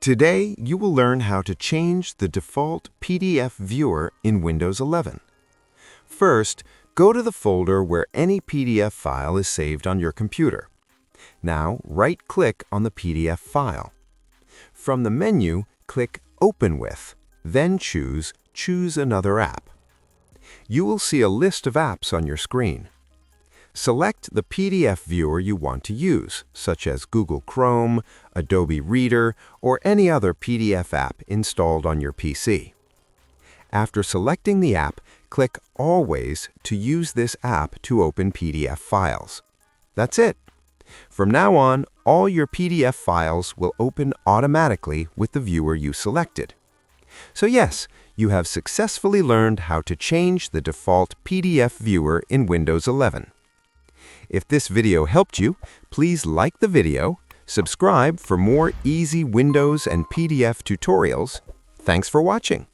Today, you will learn how to change the default PDF viewer in Windows 11. First, go to the folder where any PDF file is saved on your computer. Now, right-click on the PDF file. From the menu, click Open With, then choose Choose Another App. You will see a list of apps on your screen. Select the PDF viewer you want to use, such as Google Chrome, Adobe Reader, or any other PDF app installed on your PC. After selecting the app, click Always to use this app to open PDF files. That's it. From now on, all your PDF files will open automatically with the viewer you selected. So yes, you have successfully learned how to change the default PDF viewer in Windows 11. If this video helped you, please like the video, subscribe for more easy Windows and PDF tutorials. Thanks for watching.